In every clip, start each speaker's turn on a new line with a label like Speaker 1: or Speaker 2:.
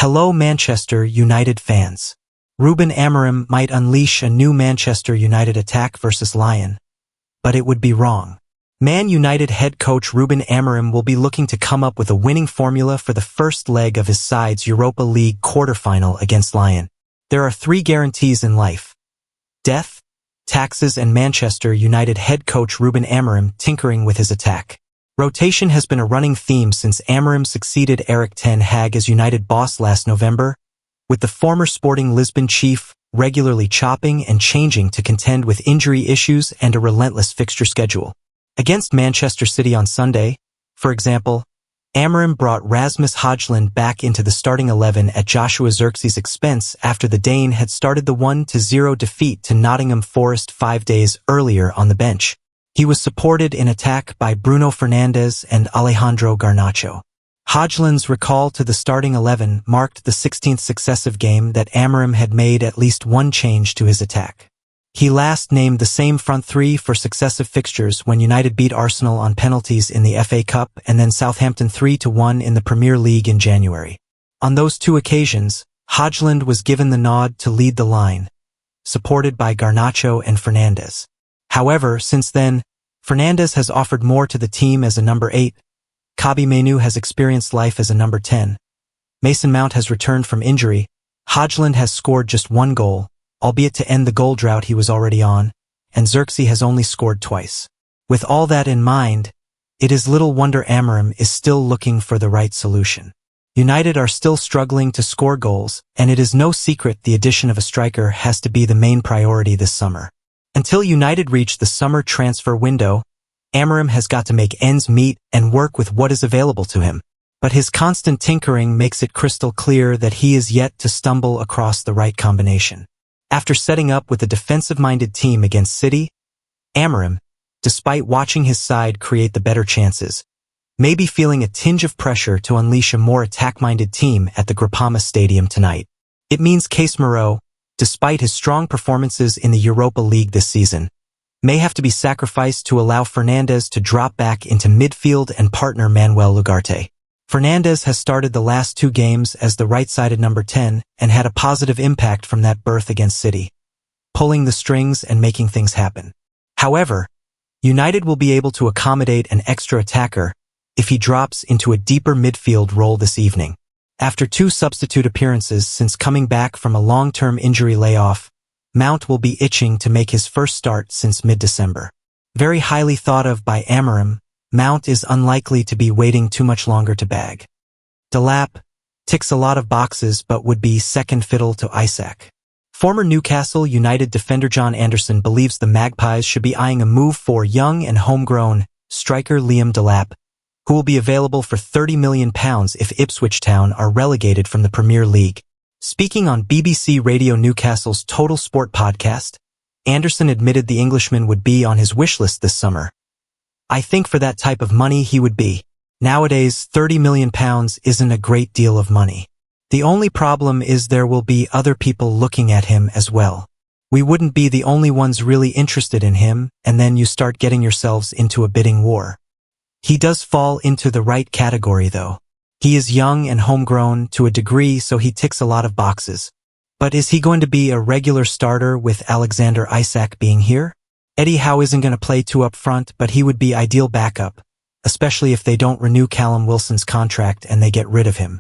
Speaker 1: Hello Manchester United fans. Ruben Amorim might unleash a new Manchester United attack versus Lyon, but it would be wrong. Man United head coach Ruben Amorim will be looking to come up with a winning formula for the first leg of his side's Europa League quarter-final against Lyon. There are 3 guarantees in life: death, taxes, and Manchester United head coach Ruben Amorim tinkering with his attack. Rotation has been a running theme since Amorim succeeded Erik ten Hag as United boss last November, with the former Sporting Lisbon chief regularly chopping and changing to contend with injury issues and a relentless fixture schedule. Against Manchester City on Sunday, for example, Amorim brought Rasmus Højlund back into the starting 11 at Joshua Zirkzee's expense after the Dane had started the 1-0 defeat to Nottingham Forest 5 days earlier on the bench. He was supported in attack by Bruno Fernandes and Alejandro Garnacho. Højlund's recall to the starting 11 marked the 16th successive game that Amorim had made at least one change to his attack. He last named the same front 3 for successive fixtures when United beat Arsenal on penalties in the FA Cup and then Southampton 3-1 in the Premier League in January. On those 2 occasions, Højlund was given the nod to lead the line, supported by Garnacho and Fernandes. However, since then, Fernandes has offered more to the team as a number 8, Kobbie Mainoo has experienced life as a number 10, Mason Mount has returned from injury, Højlund has scored just 1 goal, albeit to end the goal drought he was already on, and Zirkzee has only scored twice. With all that in mind, it is little wonder Amorim is still looking for the right solution. United are still struggling to score goals, and it is no secret the addition of a striker has to be the main priority this summer. Until United reach the summer transfer window, Amorim has got to make ends meet and work with what is available to him. But his constant tinkering makes it crystal clear that he is yet to stumble across the right combination. After setting up with a defensive-minded team against City, Amorim, despite watching his side create the better chances, may be feeling a tinge of pressure to unleash a more attack-minded team at the Groupama Stadium tonight. It means Casemiro, despite his strong performances in the Europa League this season, may have to be sacrificed to allow Fernandes to drop back into midfield and partner Manuel Ugarte. Fernandes has started the last 2 games as the right-sided number 10 and had a positive impact from that berth against City, pulling the strings and making things happen. However, United will be able to accommodate an extra attacker if he drops into a deeper midfield role this evening. After 2 substitute appearances since coming back from a long-term injury layoff, Mount will be itching to make his first start since mid-December. Very highly thought of by Amorim, Mount is unlikely to be waiting too much longer to bag. Delap ticks a lot of boxes but would be second fiddle to Isak. Former Newcastle United defender John Anderson believes the Magpies should be eyeing a move for young and homegrown striker Liam Delap, who will be available for £30 million if Ipswich Town are relegated from the Premier League. Speaking on BBC Radio Newcastle's Total Sport podcast, Anderson admitted the Englishman would be on his wish list this summer. I think for that type of money he would be. Nowadays, £30 million isn't a great deal of money. The only problem is there will be other people looking at him as well. We wouldn't be the only ones really interested in him, and then you start getting yourselves into a bidding war. He does fall into the right category though. He is young and homegrown to a degree, so he ticks a lot of boxes. But is he going to be a regular starter with Alexander Isak being here? Eddie Howe isn't going to play 2 up front, but he would be ideal backup, especially if they don't renew Callum Wilson's contract and they get rid of him.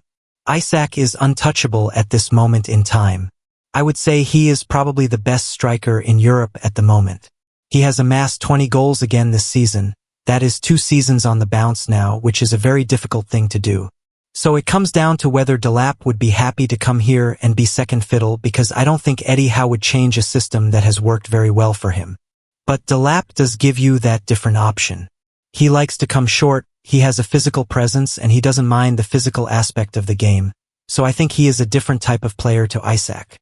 Speaker 1: Isak is untouchable at this moment in time. I would say he is probably the best striker in Europe at the moment. He has amassed 20 goals again this season. That is 2 seasons on the bounce now, which is a very difficult thing to do. So it comes down to whether Delap would be happy to come here and be second fiddle, because I don't think Eddie Howe would change a system that has worked very well for him. But Delap does give you that different option. He likes to come short, he has a physical presence, and he doesn't mind the physical aspect of the game. So I think he is a different type of player to Isak.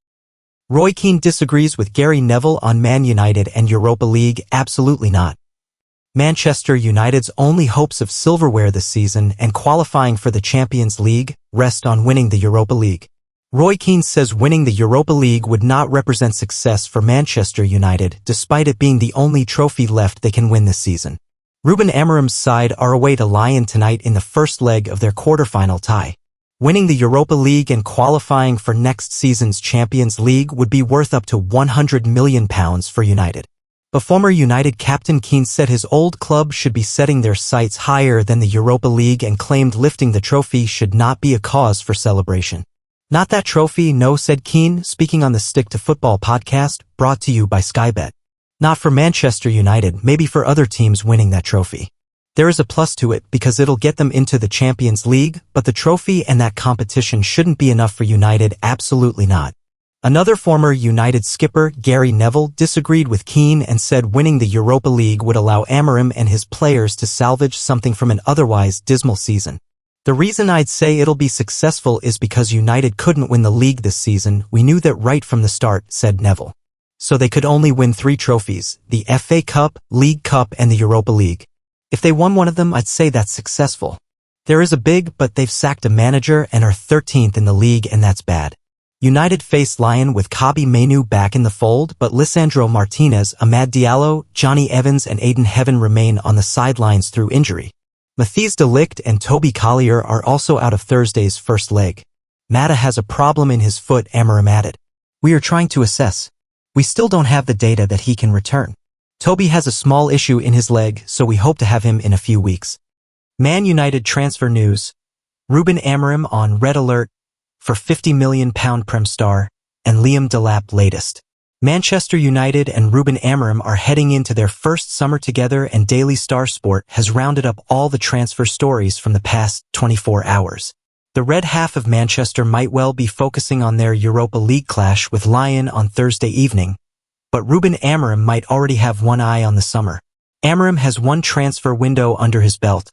Speaker 1: Roy Keane disagrees with Gary Neville on Man United and Europa League. Absolutely not. Manchester United's only hopes of silverware this season and qualifying for the Champions League rest on winning the Europa League. Roy Keane says winning the Europa League would not represent success for Manchester United, despite it being the only trophy left they can win this season. Ruben Amorim's side are away to Lyon tonight in the first leg of their quarter-final tie. Winning the Europa League and qualifying for next season's Champions League would be worth up to £100 million for United. But former United captain Keane said his old club should be setting their sights higher than the Europa League and claimed lifting the trophy should not be a cause for celebration. "Not that trophy, no," said Keane, speaking on the Stick to Football podcast, brought to you by Sky Bet. "Not for Manchester United, maybe for other teams winning that trophy. There is a plus to it because it'll get them into the Champions League, but the trophy and that competition shouldn't be enough for United, absolutely not." Another former United skipper, Gary Neville, disagreed with Keane and said winning the Europa League would allow Amorim and his players to salvage something from an otherwise dismal season. "The reason I'd say it'll be successful is because United couldn't win the league this season. We knew that right from the start," said Neville. "So they could only win 3 trophies, the FA Cup, League Cup and the Europa League. If they won one of them, I'd say that's successful. There is a big but they've sacked a manager and are 13th in the league and that's bad." United faced Lyon with Kobbie Mainoo back in the fold, but Lisandro Martinez, Amad Diallo, Johnny Evans and Aiden Heaven remain on the sidelines through injury. Matthijs de Ligt and Toby Collier are also out of Thursday's first leg. "Mata has a problem in his foot," Amorim added. "We are trying to assess. We still don't have the data that he can return. Toby has a small issue in his leg, so we hope to have him in a few weeks." Man United transfer news. Ruben Amorim on red alert for £50 million Prem star, and Liam Delap latest. Manchester United and Ruben Amorim are heading into their first summer together, and Daily Star Sport has rounded up all the transfer stories from the past 24 hours. The red half of Manchester might well be focusing on their Europa League clash with Lyon on Thursday evening, but Ruben Amorim might already have one eye on the summer. Amorim has one transfer window under his belt,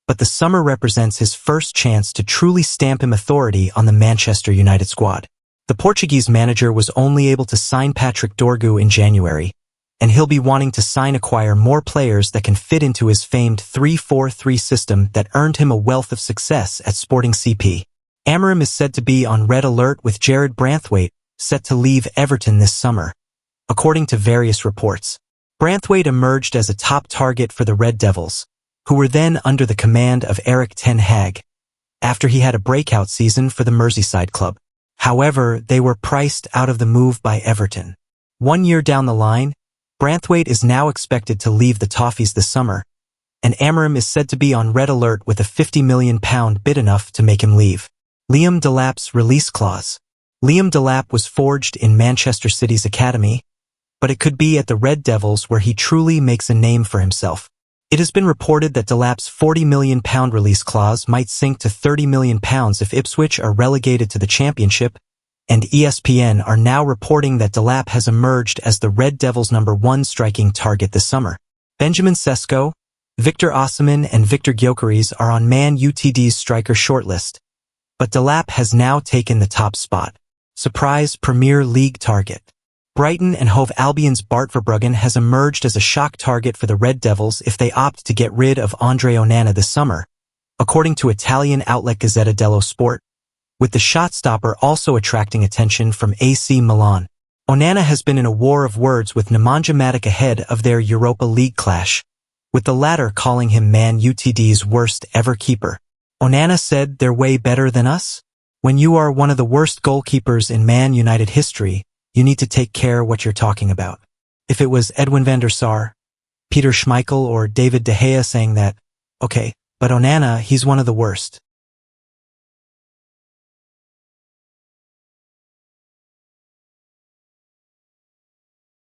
Speaker 1: but the summer represents his first chance to truly stamp him authority on the Manchester United squad. The Portuguese manager was only able to sign Patrick Dorgu in January, and he'll be wanting to acquire more players that can fit into his famed 3-4-3 system that earned him a wealth of success at Sporting CP. Amorim is said to be on red alert with Jared Branthwaite, set to leave Everton this summer. According to various reports, Branthwaite emerged as a top target for the Red Devils, who were then under the command of Erik ten Hag, after he had a breakout season for the Merseyside club. However, they were priced out of the move by Everton. 1 year down the line, Branthwaite is now expected to leave the Toffees this summer, and Amorim is said to be on red alert with a £50 million bid enough to make him leave. Liam Delap'S release clause. Liam Delap was forged in Manchester City's academy, but it could be at the Red Devils where he truly makes a name for himself. It has been reported that Delap's £40 million release clause might sink to £30 million if Ipswich are relegated to the Championship, and ESPN are now reporting that Delap has emerged as the Red Devils' #1 striking target this summer. Benjamin Sesko, Victor Osimhen and Victor Gyökeres are on Man Utd's striker shortlist, but Delap has now taken the top spot. Surprise Premier League target. Brighton and Hove Albion's Bart Verbruggen has emerged as a shock target for the Red Devils if they opt to get rid of Andre Onana this summer, according to Italian outlet Gazzetta dello Sport, with the shot-stopper also attracting attention from AC Milan. Onana has been in a war of words with Nemanja Matic ahead of their Europa League clash, with the latter calling him Man Utd's worst ever keeper. Onana said, "They're way better than us? When you are one of the worst goalkeepers in Man United history, you need to take care what you're talking about." If it was Edwin van der Sar, Peter Schmeichel or David De Gea saying that, okay, but Onana, he's one of the worst.